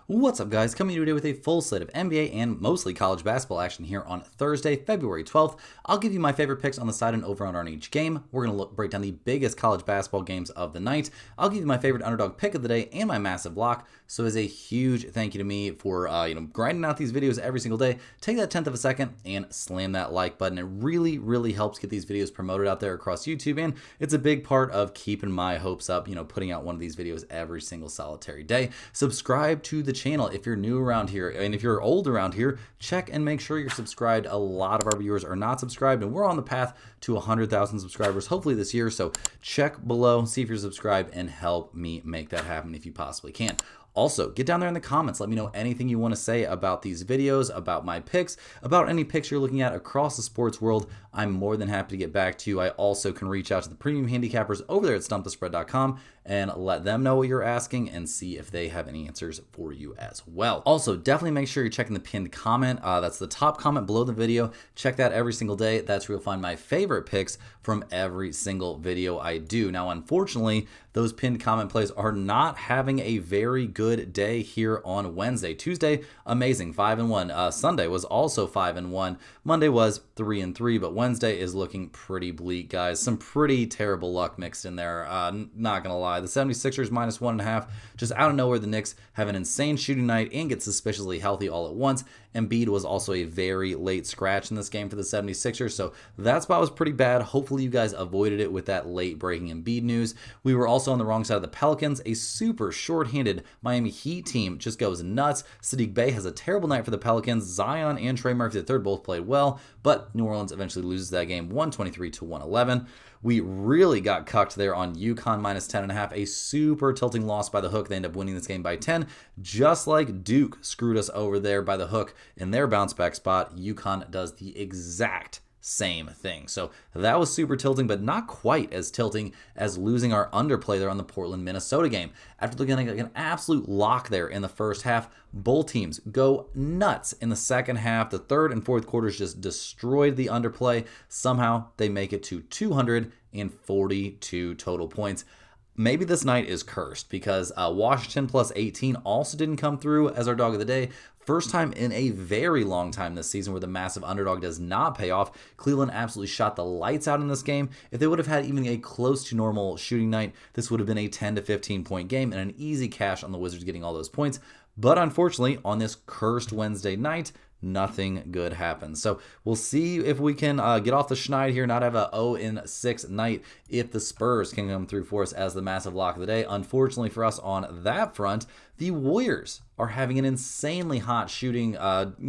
What's up, guys? Coming to you today with a full slate of NBA and mostly college basketball action here on Thursday, February 12th. I'll give you my favorite picks on the side and over-under on each game. We're going to break down the biggest college basketball games of the night. I'll give you my favorite underdog pick of the day and my massive lock. So as a huge thank you to me for grinding out these videos every single day. Take that 10th of a second and slam that like button. It really, really helps get these videos promoted out there across YouTube, and it's a big part of keeping my hopes up, putting out one of these videos every single solitary day. Subscribe to the channel if you're new around here, and if you're old around here, check and make sure you're subscribed. A lot of our viewers are not subscribed, and we're on the path to 100,000 subscribers hopefully this year. So check below, see if you're subscribed, and help me make that happen if you possibly can. Also, get down there in the comments. Let me know anything you want to say about these videos, about my picks, about any picks you're looking at across the sports world. I'm more than happy to get back to you. I also can reach out to the premium handicappers over there at stumpthespread.com and let them know what you're asking and see if they have any answers for you as well. Also, definitely make sure you're checking the pinned comment. That's the top comment below the video. Check that every single day. That's where you'll find my favorite picks from every single video I do. Now, unfortunately, those pinned comment plays are not having a very good day here on Wednesday. Tuesday, amazing, 5-1. Sunday was also 5-1. Monday was 3-3, but Wednesday is looking pretty bleak, guys. Some pretty terrible luck mixed in there. Not gonna lie, the 76ers minus 1.5. Just out of nowhere, the Knicks have an insane shooting night and get suspiciously healthy all at once. Embiid was also a very late scratch in this game for the 76ers, so that spot was pretty bad. Hopefully you guys avoided it with that late breaking Embiid news. We were also on the wrong side of the Pelicans. A super short-handed Miami Heat team just goes nuts. Saddiq Bey has a terrible night for the Pelicans. Zion and Trey Murphy III both played well, but New Orleans eventually loses that game 123-111. We really got cucked there on UConn minus 10.5, a super tilting loss by the hook. They end up winning this game by 10, just like Duke screwed us over there by the hook in their bounce back spot. UConn does the exact same thing. So that was super tilting, but not quite as tilting as losing our underplay there on the Portland, Minnesota game. After looking like an absolute lock there in the first half, both teams go nuts in the second half. The third and fourth quarters just destroyed the underplay. Somehow they make it to 242 total points. Maybe this night is cursed because Washington plus 18 also didn't come through as our dog of the day. First time in a very long time this season where the massive underdog does not pay off. Cleveland absolutely shot the lights out in this game. If they would have had even a close to normal shooting night, this would have been a 10 to 15 point game and an easy cash on the Wizards getting all those points. But unfortunately, on this cursed Wednesday night, nothing good happens. So we'll see if we can get off the schneid here, not have a 0-6 night, if the Spurs can come through for us as the massive lock of the day. Unfortunately for us on that front, the Warriors are having an insanely hot shooting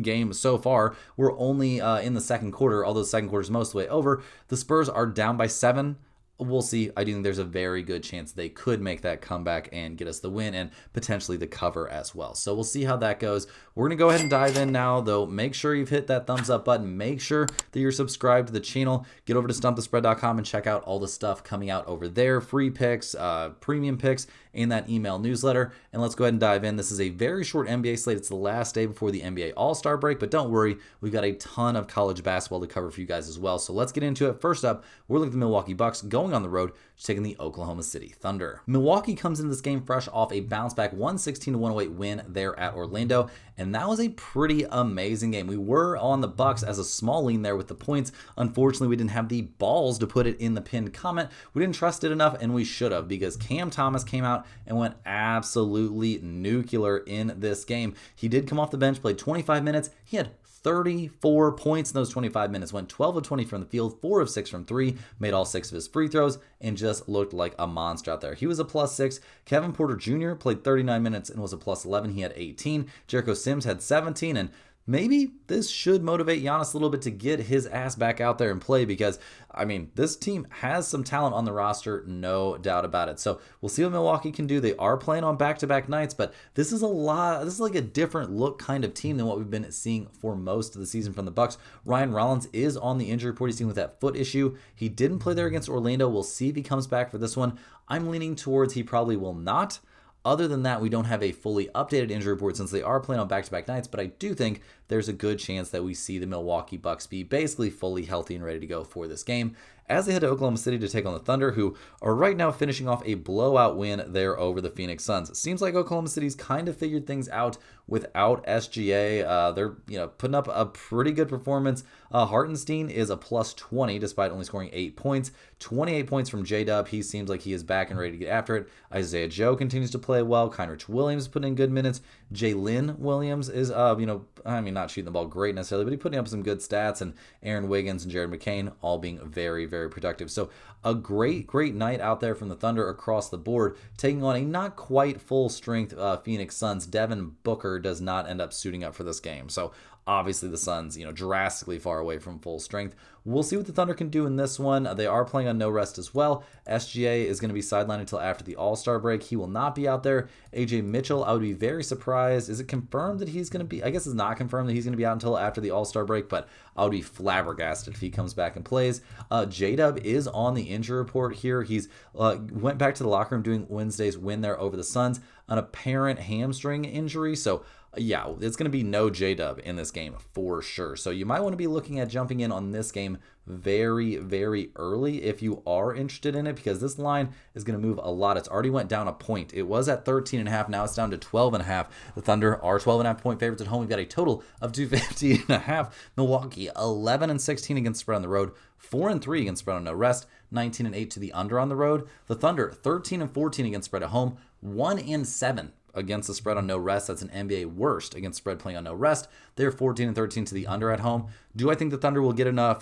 game so far. We're only in the second quarter, although the second quarter is most of the way over. The Spurs are down by 7. We'll see. I do think there's a very good chance they could make that comeback and get us the win and potentially the cover as well. So we'll see how that goes. We're going to go ahead and dive in now, though. Make sure you've hit that thumbs up button. Make sure that you're subscribed to the channel. Get over to stumpthespread.com and check out all the stuff coming out over there. Free picks, premium picks, and that email newsletter. And let's go ahead and dive in. This is a very short NBA slate. It's the last day before the NBA All-Star break, but don't worry. We've got a ton of college basketball to cover for you guys as well. So let's get into it. First up, we're looking at the Milwaukee Bucks going on the road, taking the Oklahoma City Thunder. Milwaukee comes into this game fresh off a bounce back 116-108 win there at Orlando, and that was a pretty amazing game. We were on the Bucks as a small lean there with the points. Unfortunately, we didn't have the balls to put it in the pinned comment. We didn't trust it enough, and we should have, because Cam Thomas came out and went absolutely nuclear in this game. He did come off the bench, played 25 minutes. He had 34 points in those 25 minutes, went 12 of 20 from the field, 4 of 6 from 3, made all 6 of his free throws, and just looked like a monster out there. He was a +6. Kevin Porter Jr. played 39 minutes and was a +11. He had 18. Jericho Sims had 17, and maybe this should motivate Giannis a little bit to get his ass back out there and play because, I mean, this team has some talent on the roster, no doubt about it. So we'll see what Milwaukee can do. They are playing on back-to-back nights, but this is like a different look kind of team than what we've been seeing for most of the season from the Bucks. Ryan Rollins is on the injury report. He's dealing with that foot issue. He didn't play there against Orlando. We'll see if he comes back for this one. I'm leaning towards he probably will not. Other than that, we don't have a fully updated injury report since they are playing on back-to-back nights, but I do think there's a good chance that we see the Milwaukee Bucks be basically fully healthy and ready to go for this game. as they head to Oklahoma City to take on the Thunder, who are right now finishing off a blowout win there over the Phoenix Suns. It seems like Oklahoma City's kind of figured things out without SGA. They're putting up a pretty good performance. Hartenstein is a plus 20 despite only scoring 8 points. 28 points from J-Dub. He seems like he is back and ready to get after it. Isaiah Joe continues to play well. Kenrich Williams putting in good minutes. Jalen Williams is, not shooting the ball great necessarily, but he's putting up some good stats. And Aaron Wiggins and Jared McCain all being very, very productive. So a great night out there from the Thunder across the board, taking on a not quite full strength Phoenix Suns. Devin Booker does not end up suiting up for this game. So obviously the Suns, drastically far away from full strength. We'll see what the Thunder can do in this one. They are playing on no rest as well. SGA is going to be sidelined until after the All-Star break. He will not be out there. AJ Mitchell, I would be very surprised. Is it confirmed that he's going to be? I guess it's not confirmed that he's going to be out until after the All-Star break, but I would be flabbergasted if he comes back and plays. J-Dub is on the injury report here. He's went back to the locker room doing Wednesday's win there over the Suns, an apparent hamstring injury. So yeah, it's going to be no J-Dub in this game for sure. So you might want to be looking at jumping in on this game very, very early if you are interested in it, because this line is going to move a lot. It's already went down a point. It was at 13.5. Now it's down to 12.5. The Thunder are 12.5 point favorites at home. We've got a total of 250.5. Milwaukee 11-16 against spread on the road, 4-3 against spread on no rest, 19-8 to the under on the road. The Thunder 13-14 against spread at home, 1-7 against the spread on no rest. That's an NBA worst against spread playing on no rest. They're 14-13 to the under at home. Do I think the Thunder will get enough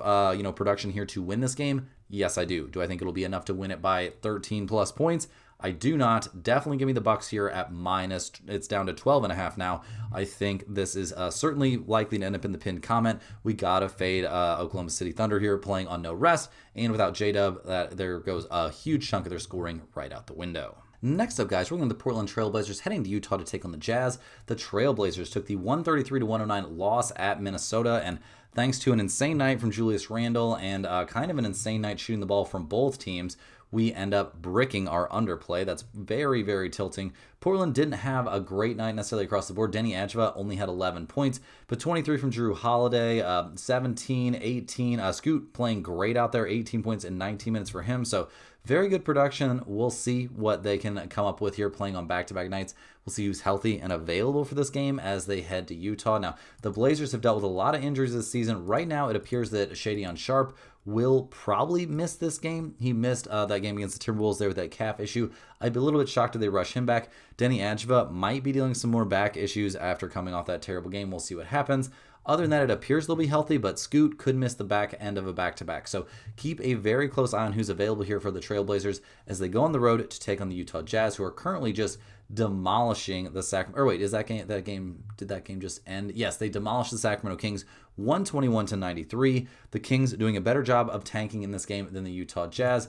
production here to win this game? Yes, I do. Do I think it'll be enough to win it by 13 plus points? I do not. Definitely give me the Bucks here at minus. It's down to 12.5 now. I think this is certainly likely to end up in the pinned comment. We gotta fade Oklahoma City Thunder here, playing on no rest, and without J-Dub, there goes a huge chunk of their scoring right out the window. Next up, guys, we're going to the Portland Trailblazers heading to Utah to take on the Jazz. The Trailblazers took the 133-109 loss at Minnesota, and thanks to an insane night from Julius Randle and kind of an insane night shooting the ball from both teams, we end up bricking our underplay. That's very, very tilting. Portland didn't have a great night necessarily across the board. Denny Adjeva only had 11 points, but 23 from Drew Holiday, 17, 18. Scoot playing great out there, 18 points in 19 minutes for him. So very good production. We'll see what they can come up with here playing on back-to-back nights. We'll see who's healthy and available for this game as they head to Utah. Now, the Blazers have dealt with a lot of injuries this season. Right now, it appears that Shadion Sharp will probably miss this game. He missed that game against the Timberwolves there with that calf issue. I'd be a little bit shocked if they rush him back. Denny Adjeva might be dealing with some more back issues after coming off that terrible game. We'll see what happens. Other than that, it appears they'll be healthy, but Scoot could miss the back end of a back-to-back. So keep a very close eye on who's available here for the Trailblazers as they go on the road to take on the Utah Jazz, who are currently just demolishing the Sacramento. Or wait, did that game just end? Yes, they demolished the Sacramento Kings 121-93. The Kings doing a better job of tanking in this game than the Utah Jazz.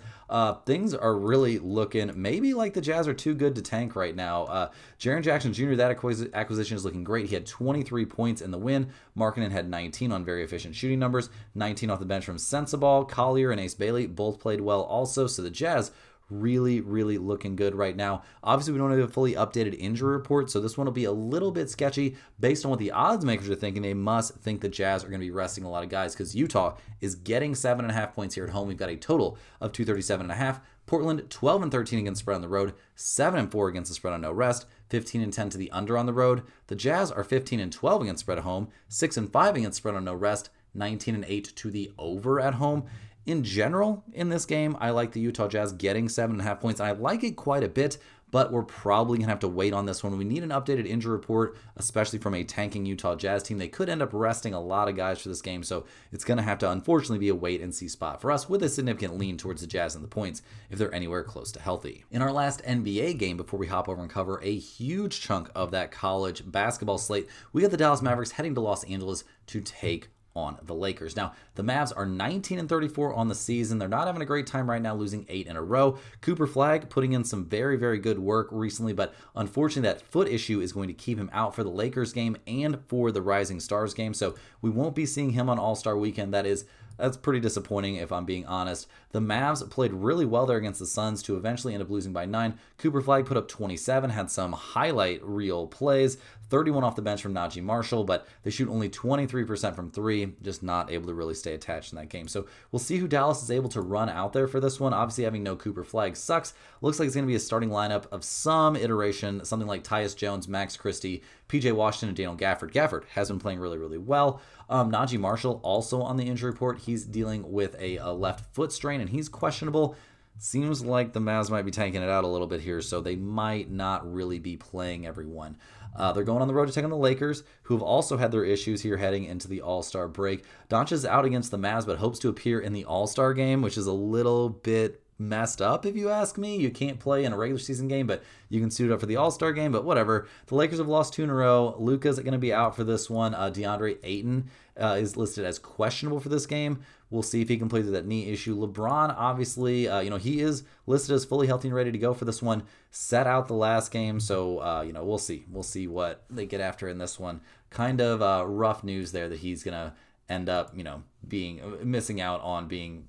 Things are really looking maybe like the Jazz are too good to tank right now. Jaren Jackson Jr., that acquisition is looking great. He had 23 points in the win. Markkanen had 19 on very efficient shooting numbers, 19 off the bench from Sensabaugh. Collier and Ace Bailey both played well also. So the Jazz really, really looking good right now. Obviously, we don't have a fully updated injury report, so this one will be a little bit sketchy. Based on what the odds makers are thinking, they must think the Jazz are going to be resting a lot of guys because Utah is getting 7.5 points here at home. We've got a total of 237.5. Portland 12-13 against spread on the road, 7-4 against the spread on no rest, 15-10 to the under on the road. The Jazz are 15-12 against spread at home, 6-5 against spread on no rest, 19-8 to the over at home. In general, in this game, I like the Utah Jazz getting 7.5 points. I like it quite a bit, but we're probably going to have to wait on this one. We need an updated injury report, especially from a tanking Utah Jazz team. They could end up resting a lot of guys for this game, so it's going to have to, unfortunately, be a wait-and-see spot for us with a significant lean towards the Jazz and the points if they're anywhere close to healthy. In our last NBA game, before we hop over and cover a huge chunk of that college basketball slate, we got the Dallas Mavericks heading to Los Angeles to take on the Lakers. Now, the Mavs are 19-34 on the season. They're not having a great time right now, losing 8 in a row. Cooper Flagg putting in some very, very good work recently, but unfortunately that foot issue is going to keep him out for the Lakers game and for the Rising Stars game, so we won't be seeing him on All-Star Weekend. That's pretty disappointing if I'm being honest. The Mavs played really well there against the Suns to eventually end up losing by 9. Cooper Flagg put up 27, had some highlight reel plays. 31 off the bench from Najee Marshall, but they shoot only 23% from three, just not able to really stay attached in that game. So we'll see who Dallas is able to run out there for this one. Obviously, having no Cooper Flagg sucks. Looks like it's going to be a starting lineup of some iteration, something like Tyus Jones, Max Christie, PJ Washington, and Daniel Gafford. Gafford has been playing really, really well. Najee Marshall also on the injury report. He's dealing with a left foot strain, and he's questionable. Seems like the Mavs might be tanking it out a little bit here, so they might not really be playing everyone. They're going on the road to take on the Lakers, who have also had their issues here heading into the All-Star break. Doncic's out against the Mavs, but hopes to appear in the All-Star game, which is a little bit messed up, if you ask me. You can't play in a regular season game, but you can suit up for the All-Star game, but whatever. The Lakers have lost 2 in a row. Luka's going to be out for this one. DeAndre Ayton is listed as questionable for this game. We'll see if he can play through that knee issue. LeBron, obviously, he is listed as fully healthy and ready to go for this one. Set out the last game, so, we'll see. We'll see what they get after in this one. Kind of rough news there that he's going to end up, being missing out on being,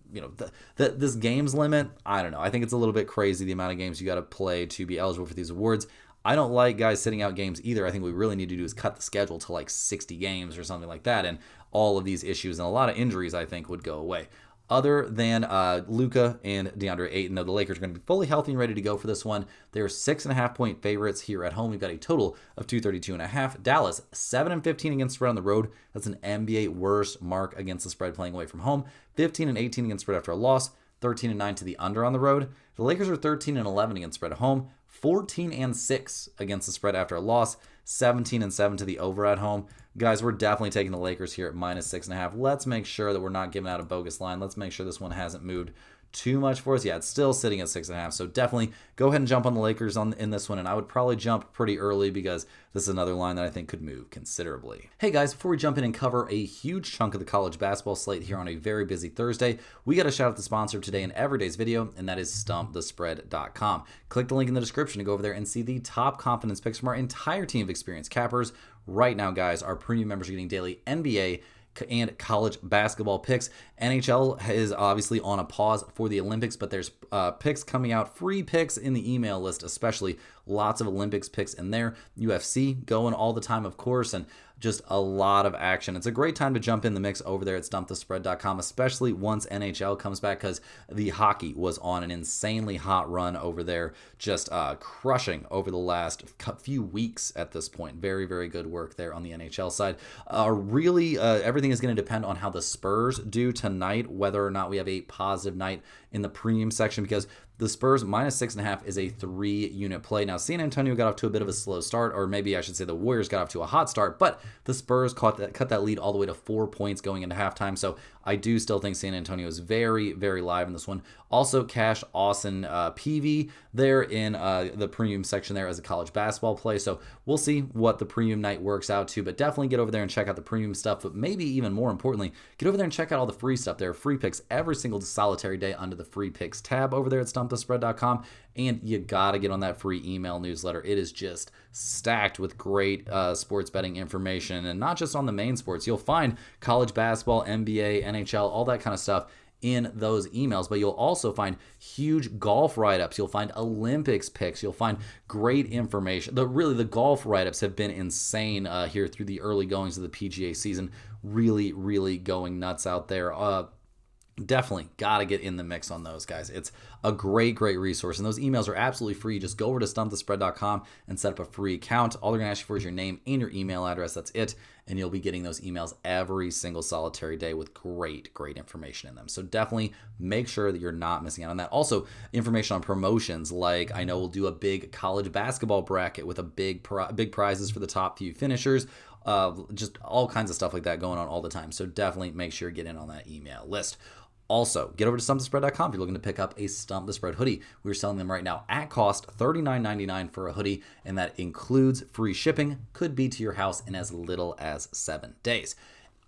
this games limit. I don't know. I think it's a little bit crazy the amount of games you got to play to be eligible for these awards. I don't like guys sitting out games either. I think what we really need to do is cut the schedule to like 60 games or something like that, and all of these issues and a lot of injuries I think would go away. Other than Luka and DeAndre Ayton, though, the Lakers are going to be fully healthy and ready to go for this one. They're 6.5-point favorites here at home. We've got a total of 232.5. Dallas 7-15 against spread on the road. That's an NBA worst mark against the spread playing away from home. 15-18 against spread after a loss. 13-9 to the under on the road. The Lakers are 13-11 against spread at home. 14-6 against the spread after a loss. 17-7 to the over at home. Guys, we're definitely taking the Lakers here at -6.5. Let's make sure that we're not giving out a bogus line. Let's make sure this one hasn't moved too much for us. Yeah, it's still sitting at 6.5. So definitely go ahead and jump on the Lakers in this one. And I would probably jump pretty early because this is another line that I think could move considerably. Hey guys, before we jump in and cover a huge chunk of the college basketball slate here on a very busy Thursday, we got to shout out the sponsor of today and every day's video, and that is StumpTheSpread.com. Click the link in the description to go over there and see the top confidence picks from our entire team of experienced cappers. Right now, guys, our premium members are getting daily NBA and college basketball picks. NHL is obviously on a pause for the Olympics, but there's picks coming out, free picks in the email list, especially lots of Olympics picks in there. UFC going all the time, of course, and just a lot of action. It's a great time to jump in the mix over there at StumpTheSpread.com, especially once NHL comes back, because the hockey was on an insanely hot run over there, just crushing over the last few weeks at this point. Very, very good work there on the NHL side. Everything is going to depend on how the Spurs do tonight, whether or not we have a positive night in the premium section, because the Spurs -6.5 is a 3-unit play. Now, San Antonio got off to a bit of a slow start, or maybe I should say the Warriors got off to a hot start, but the Spurs cut that lead all the way to 4 points going into halftime. So I do still think San Antonio is very, very live in this one. Also, Cash Austin PV there in the premium section there as a college basketball play. So we'll see what the premium night works out to, but definitely get over there and check out the premium stuff. But maybe even more importantly, get over there and check out all the free stuff. There are free picks every single solitary day under the free picks tab over there at StumpTheSpread.com. And you got to get on that free email newsletter. It is just stacked with great sports betting information, and not just on the main sports. You'll find college basketball, NBA, NHL, all that kind of stuff in those emails, but you'll also find huge golf write-ups. You'll find Olympics picks. You'll find great information. The golf write-ups have been insane here through the early goings of the PGA season. Really, really going nuts out there. Definitely got to get in the mix on those, guys. It's a great resource, and those emails are absolutely free. Just go over to StumpTheSpread.com and set up a free account. All they're going to ask you for is your name and your email address. That's it, and you'll be getting those emails every single solitary day with great information in them. So definitely make sure that you're not missing out on that. Also, information on promotions, like I know we'll do a big college basketball bracket with a big prizes for the top few finishers. Just all kinds of stuff like that going on all the time. So definitely make sure you get in on that email list. Also, get over to StumpTheSpread.com if you're looking to pick up a Stump the Spread hoodie. We're selling them right now at cost, $39.99 for a hoodie, and that includes free shipping. Could be to your house in as little as 7 days.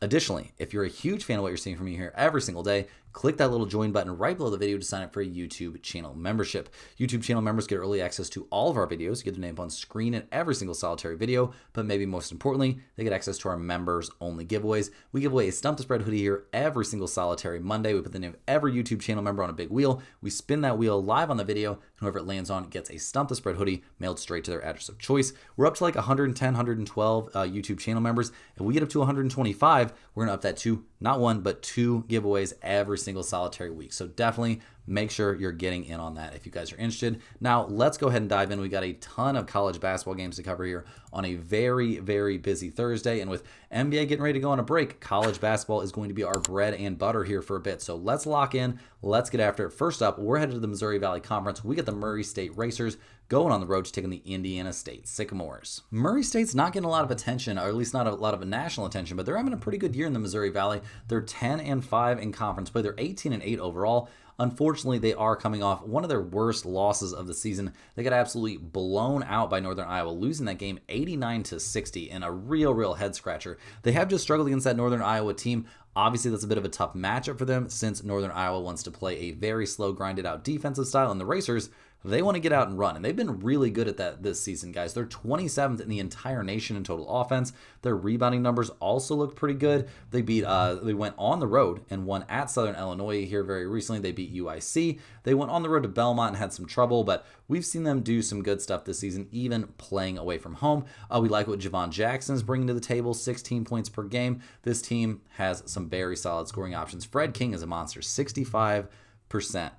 Additionally, if you're a huge fan of what you're seeing from me here every single day, click that little join button right below the video to sign up for a YouTube channel membership. YouTube channel members get early access to all of our videos, you get their name on screen in every single solitary video, but maybe most importantly, they get access to our members only giveaways. We give away a Stump the Spread hoodie here every single solitary Monday. We put the name of every YouTube channel member on a big wheel. We spin that wheel live on the video, and whoever it lands on gets a Stump the Spread hoodie mailed straight to their address of choice. We're up to like 110, 112 YouTube channel members. If we get up to 125, we're gonna up that to not one, but 2 giveaways every single solitary week. So definitely make sure you're getting in on that if you guys are interested. Now, let's go ahead and dive in. We got a ton of college basketball games to cover here on a very, very busy Thursday. And with NBA getting ready to go on a break, college basketball is going to be our bread and butter here for a bit. So let's lock in. Let's get after it. First up, we're headed to the Missouri Valley Conference. We got the Murray State Racers going on the road to take on the Indiana State Sycamores. Murray State's not getting a lot of attention, or at least not a lot of national attention, but they're having a pretty good year in the Missouri Valley. They're 10-5 in conference play. They're 18-8 overall. Unfortunately, they are coming off one of their worst losses of the season. They got absolutely blown out by Northern Iowa, losing that game 89-60 in a real head scratcher. They have just struggled against that Northern Iowa team. Obviously, that's a bit of a tough matchup for them since Northern Iowa wants to play a very slow, grinded out defensive style, and the Racers, they want to get out and run, and they've been really good at that this season, guys. They're 27th in the entire nation in total offense. Their rebounding numbers also look pretty good. They went on the road and won at Southern Illinois here very recently. They beat UIC. They went on the road to Belmont and had some trouble, but we've seen them do some good stuff this season, even playing away from home. We like what Javon Jackson is bringing to the table, 16 points per game. This team has some very solid scoring options. Fred King is a monster, 65%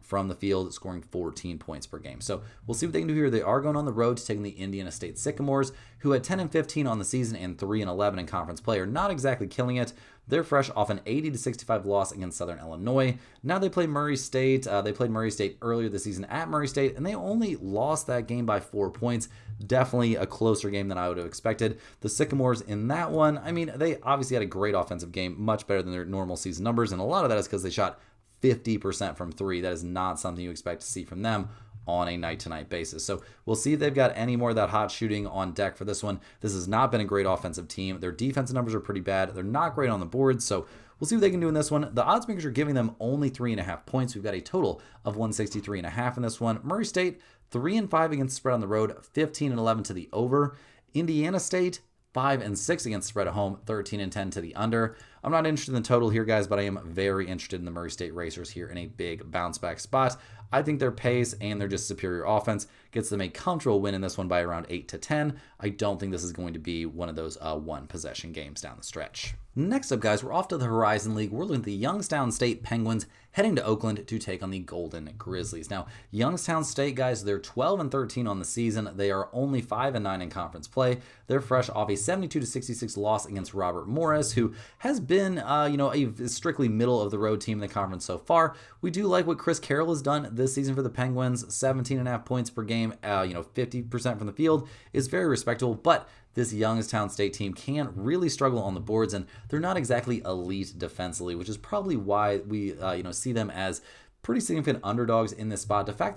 from the field, scoring 14 points per game. So we'll see what they can do here. They are going on the road to taking the Indiana State Sycamores, who had 10-15 on the season and 3-11 in conference play, are not exactly killing it. They're fresh off an 80-65 loss against Southern Illinois. Now they play Murray State. They played Murray State earlier this season at Murray State, and they only lost that game by 4 points. Definitely a closer game than I would have expected. The Sycamores in that one, I mean, they obviously had a great offensive game, much better than their normal season numbers, and a lot of that is because they shot 50% from 3. That is not something you expect to see from them on a night-to-night basis. So we'll see if they've got any more of that hot shooting on deck for this one. This has not been a great offensive team. Their defensive numbers are pretty bad. They're not great on the board, so we'll see what they can do in this one. The odds makers are giving them only 3.5 points. We've got a total of 163.5 in this one. Murray State, 3-5 against the spread on the road, 15-11 to the over. Indiana State, 5-6 against the spread at home, 13-10 to the under. I'm not interested in the total here, guys, but I am very interested in the Murray State Racers here in a big bounce back spot. I think their pace and their just superior offense gets them a comfortable win in this one by around 8-10. I don't think this is going to be one of those one possession games down the stretch. Next up, guys, we're off to the Horizon League. We're looking at the Youngstown State Penguins heading to Oakland to take on the Golden Grizzlies. Now, Youngstown State, guys, they're 12-13 on the season. They are only 5-9 in conference play. They're fresh off a 72-66 loss against Robert Morris, who has been, a strictly middle of the road team in the conference so far. We do like what Chris Carroll has done this season for the Penguins. 17.5 points per game, 50% from the field is very respectable, but this Youngstown State team can really struggle on the boards, and they're not exactly elite defensively, which is probably why we see them as pretty significant underdogs in this spot, despite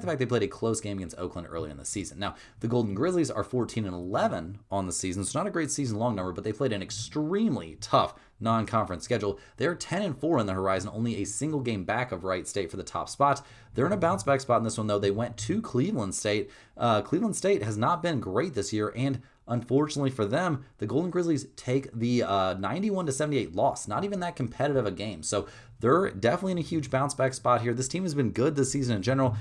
the fact they played a close game against Oakland early in the season. Now, the Golden Grizzlies are 14-11 on the season, so not a great season-long number, but they played an extremely tough non-conference schedule. They're 10-4 in the Horizon, only a single game back of Wright State for the top spot. They're in a bounce-back spot in this one, though. They went to Cleveland State. Cleveland State has not been great this year, and unfortunately for them, the Golden Grizzlies take the 91-78 loss. Not even that competitive a game. So they're definitely in a huge bounce back spot here. This team has been good this season in general.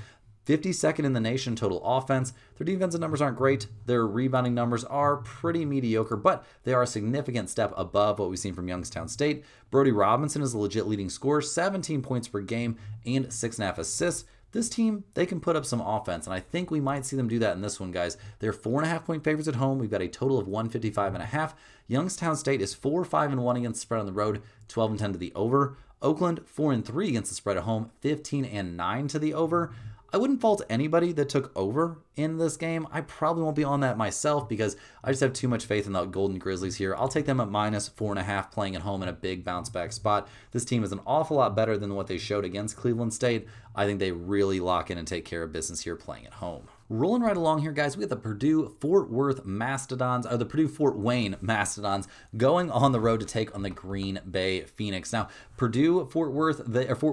52nd in the nation total offense. Their defensive numbers aren't great. Their rebounding numbers are pretty mediocre, but they are a significant step above what we've seen from Youngstown State. Brody Robinson is a legit leading scorer, 17 points per game and 6.5 assists. This team, they can put up some offense, and I think we might see them do that in this one, guys. They're 4.5 point favorites at home. We've got a total of 155.5. Youngstown State is 4-5-1 against the spread on the road, 12-10 to the over. Oakland, 4-3 against the spread at home, 15-9 to the over. I wouldn't fault anybody that took over in this game. I probably won't be on that myself because I just have too much faith in the Golden Grizzlies here. I'll take them at -4.5 playing at home in a big bounce back spot. This team is an awful lot better than what they showed against Cleveland State. I think they really lock in and take care of business here playing at home. Rolling right along here, guys, we got the Purdue-Fort Worth Mastodons, or the Purdue-Fort Wayne Mastodons, going on the road to take on the Green Bay Phoenix. Now, Purdue-Fort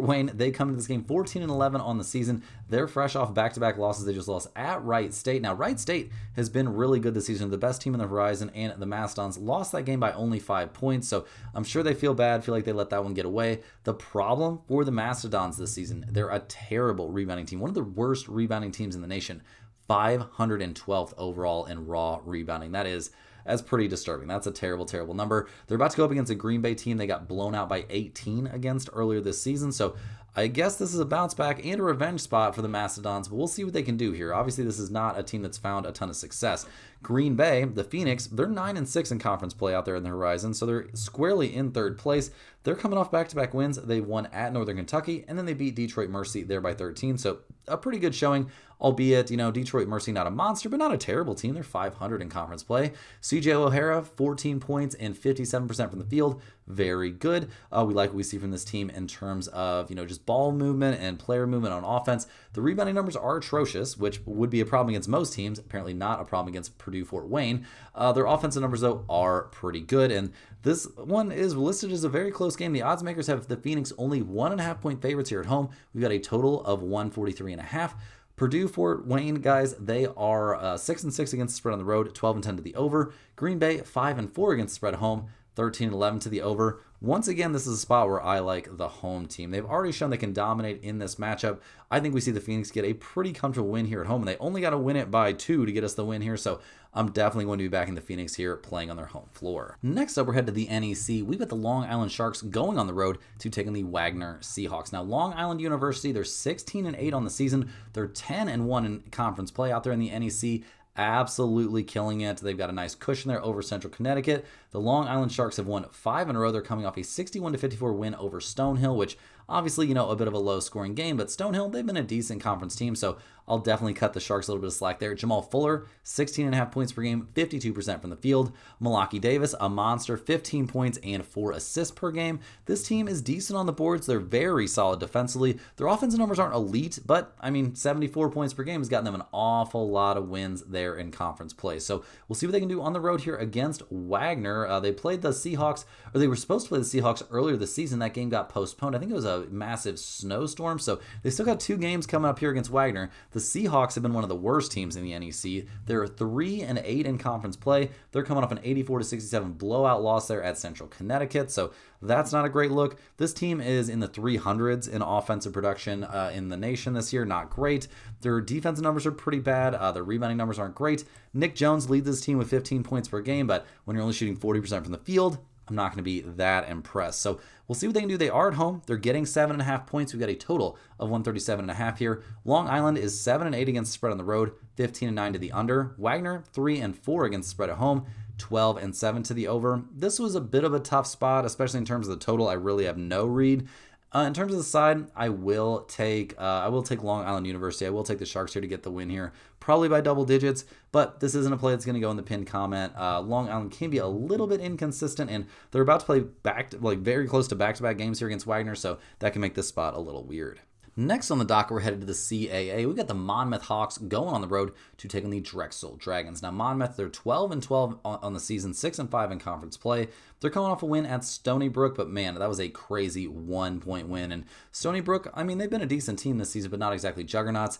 Wayne, they come into this game 14-11 on the season. They're fresh off back-to-back losses. They just lost at Wright State. Now, Wright State has been really good this season, the best team in the horizon, and the Mastodons lost that game by only 5 points, so I'm sure they feel bad, feel like they let that one get away. The problem for the Mastodons this season, they're a terrible rebounding team, one of the worst rebounding teams in the nation, 512th overall in raw rebounding. That's pretty disturbing. That's a terrible, terrible number. They're about to go up against a Green Bay team they got blown out by 18 against earlier this season, so I guess this is a bounce back and a revenge spot for the Mastodons, but we'll see what they can do here. Obviously, this is not a team that's found a ton of success. Green Bay, the Phoenix, they're 9-6 in conference play out there in the horizon, so they're squarely in third place. They're coming off back-to-back wins. They won at Northern Kentucky, and then they beat Detroit Mercy there by 13, so a pretty good showing, albeit, Detroit Mercy not a monster, but not a terrible team. They're 500 in conference play. CJ O'Hara, 14 points and 57% from the field. Very good. We like what we see from this team in terms of, just ball movement and player movement on offense. The rebounding numbers are atrocious, which would be a problem against most teams. Apparently not a problem against Purdue-Fort Wayne. Their offensive numbers, though, are pretty good, and this one is listed as a very close game. The odds makers have the Phoenix only 1.5 point favorites here at home. We've got a total of 143.5. Purdue-Fort Wayne, guys, they are 6-6 against the spread on the road, 12-10 to the over. Green Bay, 5-4 against the spread at home, 13-11 to the over. Once again, this is a spot where I like the home team. They've already shown they can dominate in this matchup. I think we see the Phoenix get a pretty comfortable win here at home, and they only got to win it by 2 to get us the win here, so I'm definitely going to be backing the Phoenix here playing on their home floor. Next up, we're headed to the NEC. We've got the Long Island Sharks going on the road to take on the Wagner Seahawks. Now, Long Island University, they're 16-8 on the season. They're 10-1 in conference play out there in the NEC. Absolutely killing it. They've got a nice cushion there over Central Connecticut. The Long Island Sharks have won 5 in a row. They're coming off a 61-54 win over Stonehill, which obviously, a bit of a low-scoring game, but Stonehill, they've been a decent conference team, so I'll definitely cut the Sharks a little bit of slack there. Jamal Fuller, 16.5 points per game, 52% from the field. Malaki Davis, a monster, 15 points and 4 assists per game. This team is decent on the boards. They're very solid defensively. Their offensive numbers aren't elite, but, 74 points per game has gotten them an awful lot of wins there in conference play. So we'll see what they can do on the road here against Wagner. They played the Seahawks, or they were supposed to play the Seahawks earlier this season. That game got postponed. I think it was a massive snowstorm, so they still got 2 games coming up here against Wagner. The Seahawks have been one of the worst teams in the NEC. They're 3-8 in conference play. They're coming off an 84-67 blowout loss there at Central Connecticut, so that's not a great look. This team is in the 300s in offensive production in the nation this year. Not great. Their defensive numbers are pretty bad. Their rebounding numbers aren't great. Nick Jones leads this team with 15 points per game, but when you're only shooting 40% from the field, I'm not going to be that impressed. So we'll see what they can do. They are at home. They're getting 7.5 points. We've got a total of 137.5 here. Long Island is 7-8 against the spread on the road, 15-9 to the under. Wagner, 3-4 against the spread at home, 12-7 to the over. This was a bit of a tough spot, especially in terms of the total. I really have no read. In terms of the side, I will take Long Island University. I will take the Sharks here to get the win here, probably by double digits, but this isn't a play that's going to go in the pinned comment. Long Island can be a little bit inconsistent, and they're about to play very close to back-to-back games here against Wagner, so that can make this spot a little weird. Next on the docket, we're headed to the CAA. We've got the Monmouth Hawks going on the road to take on the Drexel Dragons. Now, Monmouth, they're 12-12 on the season, 6-5 in conference play. They're coming off a win at Stony Brook, but man, that was a crazy 1-point win. And Stony Brook, they've been a decent team this season, but not exactly juggernauts.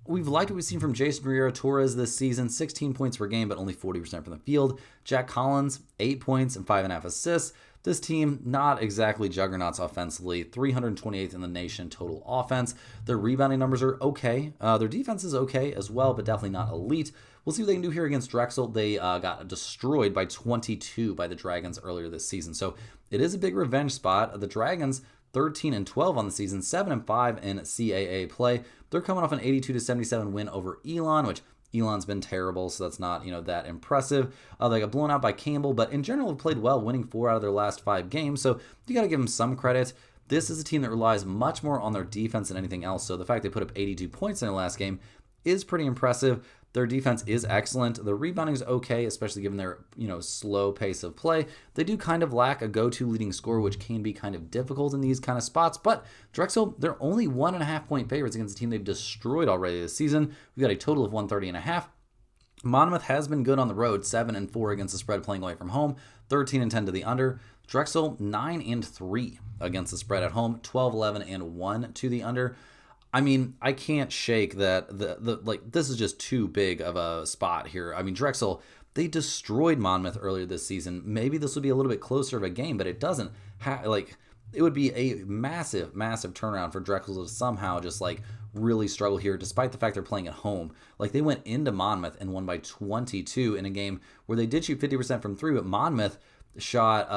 We've liked what we've seen from Jason Riera-Torres this season, 16 points per game, but only 40% from the field. Jack Collins, 8 points and 5.5 assists. This team, not exactly juggernauts offensively, 328th in the nation total offense. Their rebounding numbers are okay. Their defense is okay as well, but definitely not elite. We'll see what they can do here against Drexel. They got destroyed by 22 by the Dragons earlier this season. So it is a big revenge spot. The Dragons, 13-12 on the season, 7-5 in CAA play. They're coming off an 82-77 win over Elon, which Elon's been terrible, so that's not, that impressive. They got blown out by Campbell, but in general have played well, winning 4 out of their last 5 games, so you got to give them some credit. This is a team that relies much more on their defense than anything else, so the fact they put up 82 points in their last game is pretty impressive. Their defense is excellent. Their rebounding is okay, especially given their, slow pace of play. They do kind of lack a go-to leading scorer, which can be kind of difficult in these kind of spots. But Drexel, they're only 1.5-point favorites against a team they've destroyed already this season. We've got a total of 130.5. Monmouth has been good on the road, 7-4 against the spread playing away from home, 13-10 to the under. Drexel 9-3 against the spread at home, 12-11-1 to the under. I mean, I can't shake that this is just too big of a spot here. I mean, Drexel, they destroyed Monmouth earlier this season. Maybe this would be a little bit closer of a game, but it doesn't it would be a massive, massive turnaround for Drexel to somehow just really struggle here, despite the fact they're playing at home. They went into Monmouth and won by 22 in a game where they did shoot 50% from three, but Monmouth shot,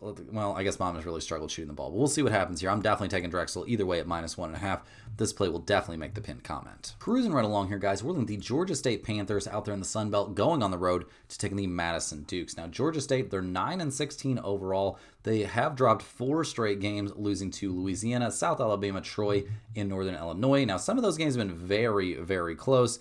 I guess Monmouth really struggled shooting the ball. But we'll see what happens here. I'm definitely taking Drexel either way at -1.5. This play will definitely make the pinned comment. Cruising right along here, guys. We're looking at the Georgia State Panthers out there in the Sun Belt going on the road to taking the Madison Dukes. Now, Georgia State, they're 9-16 overall. They have dropped 4 straight games, losing to Louisiana, South Alabama, Troy, and Northern Illinois. Now, some of those games have been very, very close.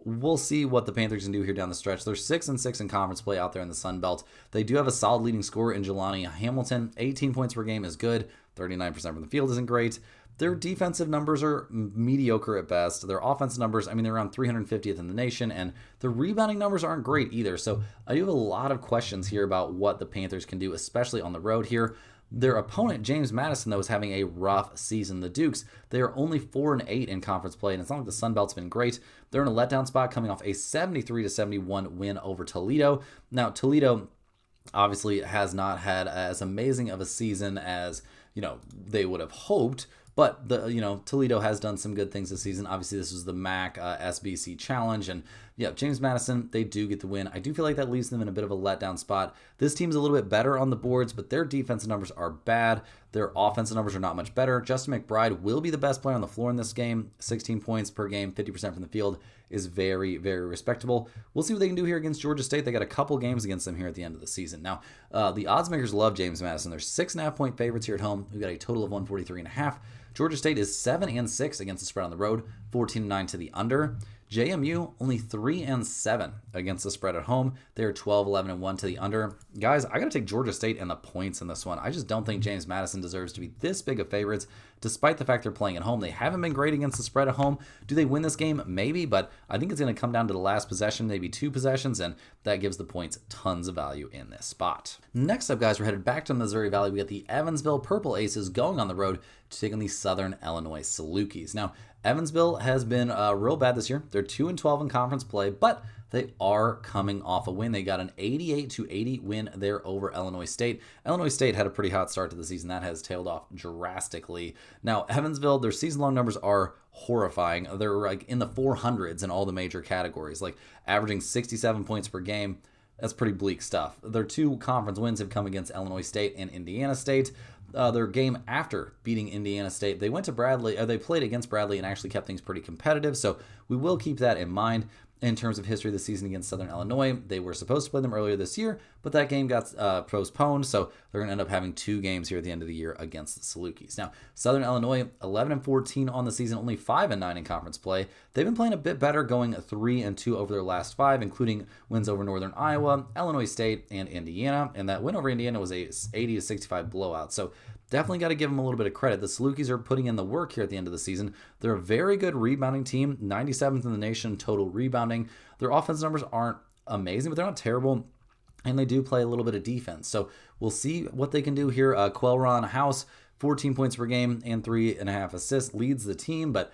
We'll see what the Panthers can do here down the stretch. They're 6-6 in conference play out there in the Sun Belt. They do have a solid leading scorer in Jelani Hamilton. 18 points per game is good. 39% from the field isn't great. Their defensive numbers are mediocre at best. Their offensive numbers, they're around 350th in the nation, and the rebounding numbers aren't great either. So I do have a lot of questions here about what the Panthers can do, especially on the road here. Their opponent, James Madison, though, is having a rough season. The Dukes, they are only 4-8 in conference play, and it's not like the Sun Belt's been great. They're in a letdown spot coming off a 73-71 win over Toledo. Now, Toledo obviously has not had as amazing of a season as, they would have hoped. But Toledo has done some good things this season. Obviously, this was the MAC SBC Challenge, and James Madison, they do get the win. I do feel like that leaves them in a bit of a letdown spot. This team's a little bit better on the boards, but their defensive numbers are bad. Their offensive numbers are not much better. Justin McBride will be the best player on the floor in this game. 16 points per game, 50% from the field is very, very respectable. We'll see what they can do here against Georgia State. They got a couple games against them here at the end of the season. Now, the odds makers love James Madison. They're 6.5-point favorites here at home. We've got a total of 143.5. Georgia State is 7-6 against the spread on the road, 14-9 to the under. JMU only 3-7 against the spread at home. They're 12-11-1 to the under. Guys, I got to take Georgia State and the points in this one. I just don't think James Madison deserves to be this big of favorites, despite the fact they're playing at home. They haven't been great against the spread at home. Do they win this game? Maybe, but I think it's going to come down to the last possession, maybe 2 possessions, and that gives the points tons of value in this spot. Next up, guys, we're headed back to Missouri Valley. We got the Evansville Purple Aces going on the road to take on the Southern Illinois Salukis. Now, Evansville has been real bad this year. They're 2-12 in conference play, but they are coming off a win. They got an 88-80 win there over Illinois State. Illinois State had a pretty hot start to the season. That has tailed off drastically. Now, Evansville, their season-long numbers are horrifying. They're in the 400s in all the major categories, averaging 67 points per game. That's pretty bleak stuff. Their 2 conference wins have come against Illinois State and Indiana State. Their game after beating Indiana State, they went to Bradley. They played against Bradley and actually kept things pretty competitive. So we will keep that in mind in terms of history this season against Southern Illinois. They were supposed to play them earlier this year, but that game got postponed. So they're going to end up having 2 games here at the end of the year against the Salukis. Now, Southern Illinois, 11-14 on the season, only 5-9 in conference play. They've been playing a bit better, going 3-2 over their last 5, including wins over Northern Iowa, Illinois State, and Indiana. And that win over Indiana was a 80-65 blowout. So definitely got to give them a little bit of credit. The Salukis are putting in the work here at the end of the season. They're a very good rebounding team, 97th in the nation total rebounding. Their offense numbers aren't amazing, but they're not terrible, and they do play a little bit of defense. So we'll see what they can do here. Quelron House, 14 points per game and 3.5 assists, leads the team, but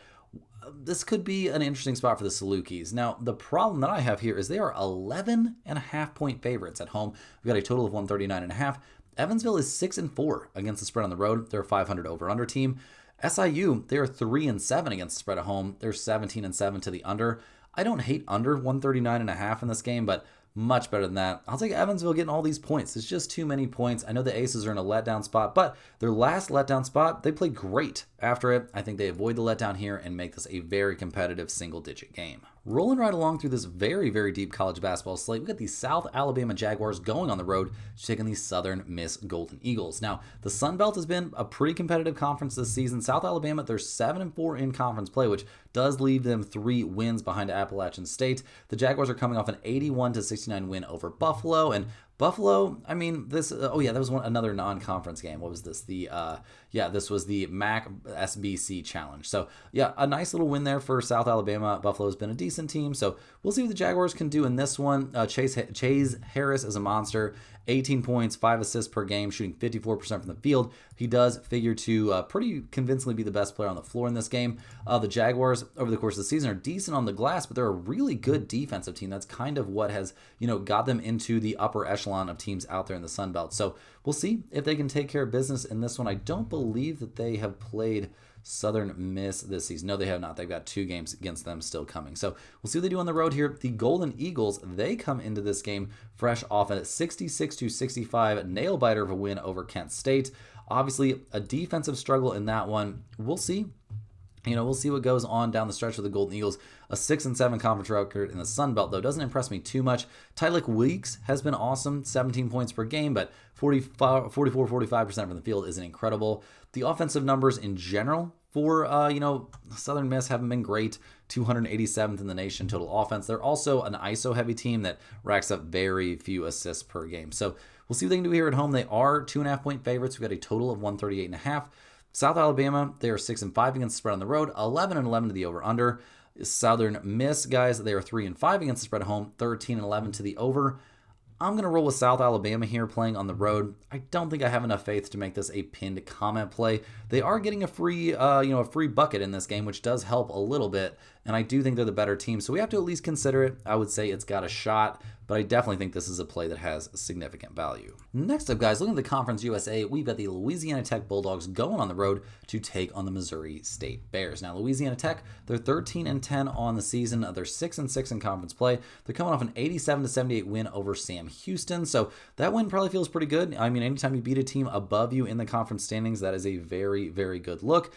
this could be an interesting spot for the Salukis. Now, the problem that I have here is they are 11.5-point favorites at home. We've got a total of 139.5. Evansville is 6-4 against the spread on the road. They're a 500 over/under team. SIU, they are 3-7 against the spread at home. They're 17-7 to the under. I don't hate under 139.5 in this game, but much better than that. I'll take Evansville getting all these points. It's just too many points. I know the Aces are in a letdown spot, but their last letdown spot, they played great after it. I think they avoid the letdown here and make this a very competitive single-digit game. Rolling right along through this very, very deep college basketball slate, we got the South Alabama Jaguars going on the road to take on the Southern Miss Golden Eagles. Now, the Sun Belt has been a pretty competitive conference this season. South Alabama, they're 7-4 in conference play, which does leave them 3 wins behind Appalachian State. The Jaguars are coming off an 81-69 win over Buffalo, and Buffalo, I mean, this. That was another non-conference game. What was this? This was the MAC SBC Challenge. So yeah, a nice little win there for South Alabama. Buffalo's been a decent team, so we'll see what the Jaguars can do in this one. Chase Harris is a monster. 18 points, 5 assists per game, shooting 54% from the field. He does figure to pretty convincingly be the best player on the floor in this game. The Jaguars, over the course of the season, are decent on the glass, but they're a really good defensive team. That's kind of what has, got them into the upper echelon of teams out there in the Sun Belt. So we'll see if they can take care of business in this one. I don't believe that they have played Southern Miss this season. No, they have not. They've got 2 games against them still coming. So we'll see what they do on the road here. The Golden Eagles, they come into this game fresh off a 66-65 nail-biter of a win over Kent State. Obviously, a defensive struggle in that one. We'll see. We'll see what goes on down the stretch for the Golden Eagles. A 6-7 conference record in the Sun Belt, though, doesn't impress me too much. Tylik Weeks has been awesome, 17 points per game, but 44-45% from the field isn't incredible. The offensive numbers in general for, Southern Miss haven't been great. 287th in the nation total offense. They're also an ISO-heavy team that racks up very few assists per game. So we'll see what they can do here at home. They are 2.5-point favorites. We've got a total of 138.5. South Alabama, they are 6-5 against the spread on the road, 11-11 to the over/under. Southern Miss, guys, they are 3-5 against the spread at home, 13-11 to the over. I'm going to roll with South Alabama here playing on the road. I don't think I have enough faith to make this a pinned comment play. They are getting a free bucket in this game, which does help a little bit, and I do think they're the better team, so we have to at least consider it. I would say it's got a shot, but I definitely think this is a play that has significant value. Next up, guys, looking at the Conference USA, we've got the Louisiana Tech Bulldogs going on the road to take on the Missouri State Bears. Now, Louisiana Tech, they're 13-10 on the season. They're 6-6 in conference play. They're coming off an 87-78 win over Sam Houston, so that win probably feels pretty good. I mean, anytime you beat a team above you in the conference standings, that is a very, very good look.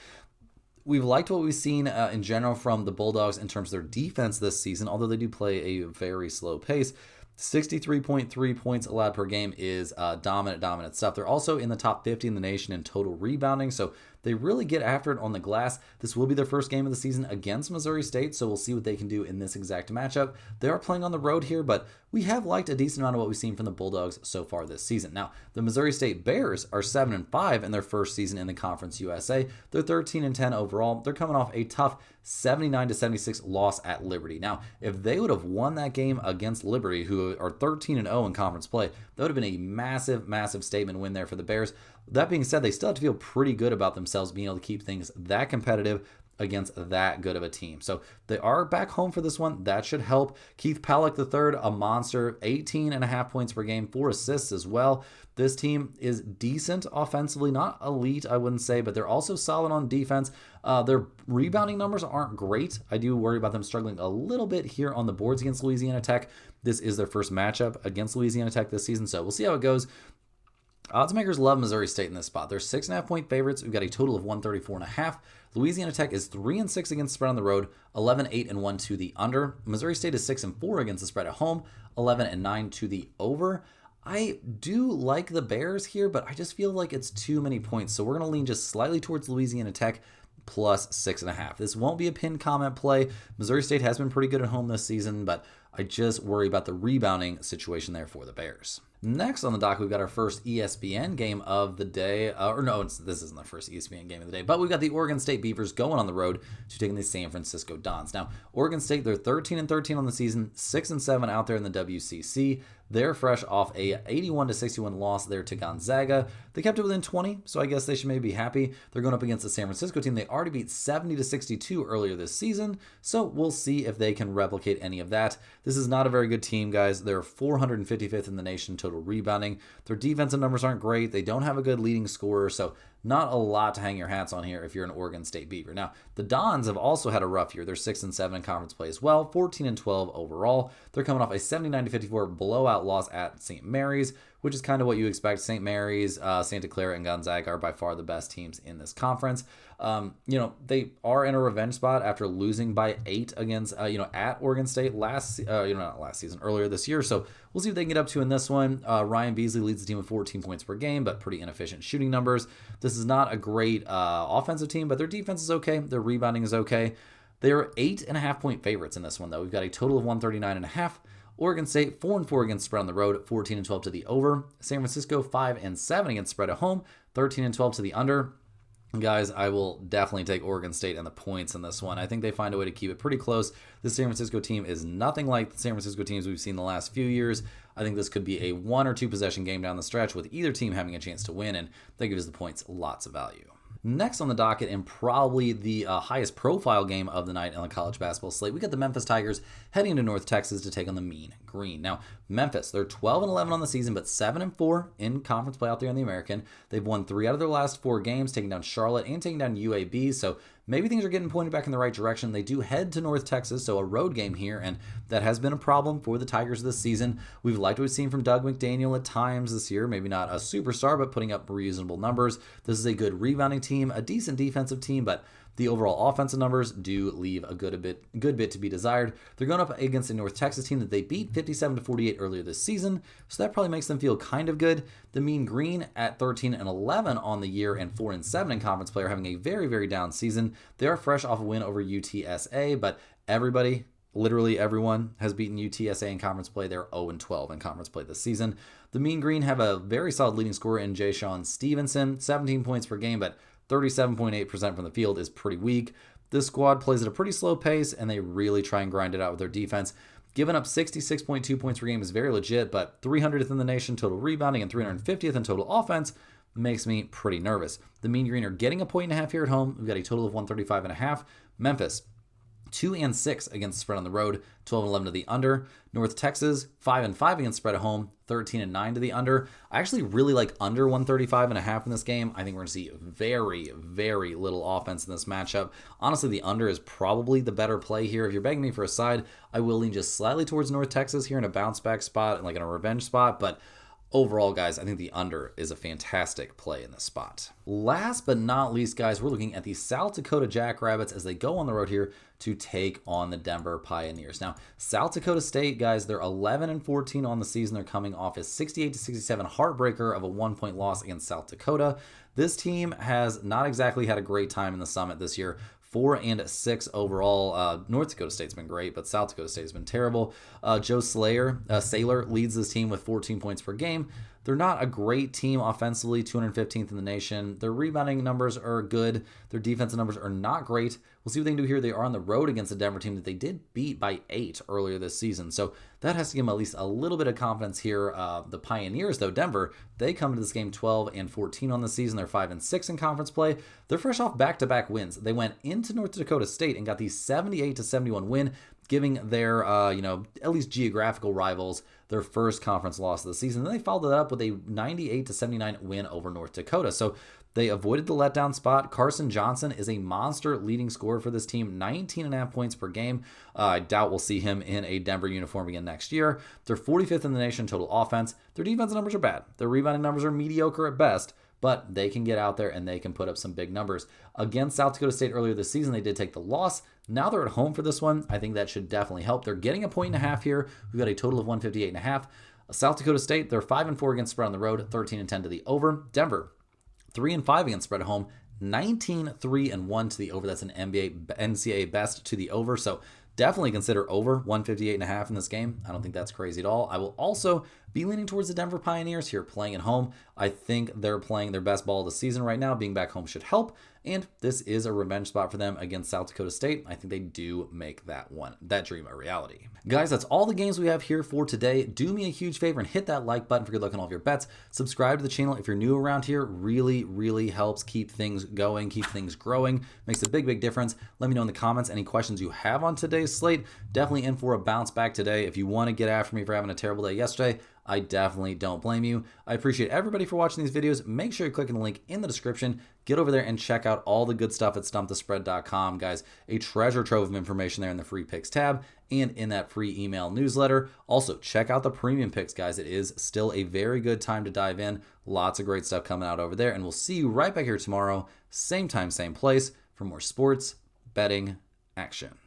We've liked what we've seen in general from the Bulldogs in terms of their defense this season, although they do play a very slow pace. 63.3 points allowed per game is dominant stuff. They're also in the top 50 in the nation in total rebounding, so they really get after it on the glass. This will be their first game of the season against Missouri State, so we'll see what they can do in this exact matchup. They are playing on the road here, but we have liked a decent amount of what we've seen from the Bulldogs so far this season. Now, the Missouri State Bears are 7-5 in their first season in the Conference USA. They're 13-10 overall. They're coming off a tough 79-76 loss at Liberty. Now, if they would have won that game against Liberty, who are 13-0 in conference play, that would have been a massive, massive statement win there for the Bears. That being said, they still have to feel pretty good about themselves being able to keep things that competitive against that good of a team. So they are back home for this one. That should help. Keith Palak III, a monster, 18.5 points per game, 4 assists as well. This team is decent offensively, not elite, I wouldn't say, but they're also solid on defense. Their rebounding numbers aren't great. I do worry about them struggling a little bit here on the boards against Louisiana Tech. This is their first matchup against Louisiana Tech this season, so we'll see how it goes. Odds makers love Missouri State in this spot. They're 6.5-point favorites. We've got a total of 134.5. Louisiana Tech is 3-6 against the spread on the road, 11-8-1 to the under. Missouri State is 6-4 against the spread at home, 11-9 to the over. I do like the Bears here, but I just feel like it's too many points. So we're going to lean just slightly towards Louisiana Tech plus 6.5. This won't be a pinned comment play. Missouri State has been pretty good at home this season, but I just worry about the rebounding situation there for the Bears. Next on the dock, we've got our first ESPN game of the day. This isn't the first ESPN game of the day, but we've got the Oregon State Beavers going on the road to take on the San Francisco Dons. Now, Oregon State, they're 13-13 on the season, 6-7 out there in the WCC. They're fresh off a 81-61 loss there to Gonzaga. They kept it within 20, so I guess they should maybe be happy. They're going up against the San Francisco team. They already beat 70-62 earlier this season, so we'll see if they can replicate any of that. This is not a very good team, guys. They're 455th in the nation total rebounding. Their defensive numbers aren't great. They don't have a good leading scorer, so not a lot to hang your hats on here if you're an Oregon State Beaver. Now, the Dons have also had a rough year. They're 6-7 in conference play as well, 14-12 overall. They're coming off a 79-54 blowout loss at St. Mary's. which is kind of what you expect. St. Mary's, Santa Clara, and Gonzaga are by far the best teams in this conference. They are in a revenge spot after losing by 8 against, at Oregon State earlier this year. So we'll see what they can get up to in this one. Ryan Beasley leads the team with 14 points per game, but pretty inefficient shooting numbers. This is not a great offensive team, but their defense is okay. Their rebounding is okay. They are 8.5-point favorites in this one, though. We've got a total of 139.5. Oregon State 4-4 against spread on the road, 14-12 to the over. San Francisco 5-7 against spread at home, 13-12 to the under. Guys, I will definitely take Oregon State and the points in this one. I think they find a way to keep it pretty close. This San Francisco team is nothing like the San Francisco teams we've seen the last few years. I think this could be a 1 or 2 possession game down the stretch with either team having a chance to win, and that gives the points lots of value. Next on the docket, and probably the highest profile game of the night on the college basketball slate, we got the Memphis Tigers heading to North Texas to take on the Mean Green. Now, Memphis, they're 12-11 on the season, but 7-4 in conference play out there in the American. They've won 3 out of their last 4 games, taking down Charlotte and taking down UAB, so maybe things are getting pointed back in the right direction. They do head to North Texas, so a road game here, and that has been a problem for the Tigers this season. We've liked what we've seen from Doug McDaniel at times this year. Maybe not a superstar, but putting up reasonable numbers. This is a good rebounding team, a decent defensive team, but the overall offensive numbers do leave a good bit to be desired. They're going up against a North Texas team that they beat 57-48 earlier this season, so that probably makes them feel kind of good. The Mean Green at 13-11 on the year and 4-7 in conference play are having a very, very down season. They are fresh off a win over UTSA, but everybody, literally everyone, has beaten UTSA in conference play. They're 0-12 in conference play this season. The Mean Green have a very solid leading scorer in Jay Sean Stevenson, 17 points per game, but 37.8% from the field is pretty weak. This squad plays at a pretty slow pace, and they really try and grind it out with their defense. Giving up 66.2 points per game is very legit, but 300th in the nation total rebounding and 350th in total offense makes me pretty nervous. The Mean Green are getting a 1.5 here at home. We've got a total of 135.5. Memphis, 2-6 against spread on the road, 12-11 to the under. North Texas, 5-5 against spread at home, 13-9 to the under. I actually really like under 135.5 in this game. I think we're going to see very, very little offense in this matchup. Honestly, the under is probably the better play here. If you're begging me for a side, I will lean just slightly towards North Texas here in a bounce back spot, like in a revenge spot, but overall, guys, I think the under is a fantastic play in this spot. Last but not least, guys, we're looking at the South Dakota Jackrabbits as they go on the road here to take on the Denver Pioneers. Now, South Dakota State, guys, they're 11-14 on the season. They're coming off a 68-67 heartbreaker of a 1-point loss against South Dakota. This team has not exactly had a great time in the Summit this year. 4-6 overall. North Dakota State's been great, but South Dakota State's been terrible. Joe Saylor leads this team with 14 points per game. They're not a great team offensively, 215th in the nation. Their rebounding numbers are good. Their defensive numbers are not great. We'll see what they can do here. They are on the road against a Denver team that they did beat by 8 earlier this season. So that has to give them at least a little bit of confidence here. The Pioneers, though, Denver, they come into this game 12-14 on the season. They're 5-6 in conference play. They're fresh off back-to-back wins. They went into North Dakota State and got the 78-71 win, giving their, at least geographical rivals their first conference loss of the season. Then they followed it up with a 98-79 win over North Dakota. So they avoided the letdown spot. Carson Johnson is a monster leading scorer for this team, 19.5 points per game. I doubt we'll see him in a Denver uniform again next year. They're 45th in the nation total offense. Their defensive numbers are bad. Their rebounding numbers are mediocre at best, but they can get out there and they can put up some big numbers. Against South Dakota State earlier this season, they did take the loss. Now they're at home for this one. I think that should definitely help. They're getting a 1.5 here. We've got a total of 158.5. South Dakota State, they're 5-4 against spread on the road, 13-10 to the over. Denver, 3-5 against spread at home, 19-3-1 to the over. That's an NCAA best to the over. So definitely consider over 158.5 in this game. I don't think that's crazy at all. I will also be leaning towards the Denver Pioneers here, playing at home. I think they're playing their best ball of the season right now. Being back home should help, and this is a revenge spot for them against South Dakota State. I think they do make that dream a reality. Guys, that's all the games we have here for today. Do me a huge favor and hit that like button for good luck on all of your bets. Subscribe to the channel if you're new around here. Really, really helps keep things going, keep things growing. Makes a big, big difference. Let me know in the comments any questions you have on today's slate. Definitely in for a bounce back today. If you want to get after me for having a terrible day yesterday, I definitely don't blame you. I appreciate everybody for watching these videos. Make sure you're clicking the link in the description. Get over there and check out all the good stuff at stumpthespread.com, guys. A treasure trove of information there in the free picks tab and in that free email newsletter. Also, check out the premium picks, guys. It is still a very good time to dive in. Lots of great stuff coming out over there. And we'll see you right back here tomorrow, same time, same place, for more sports betting action.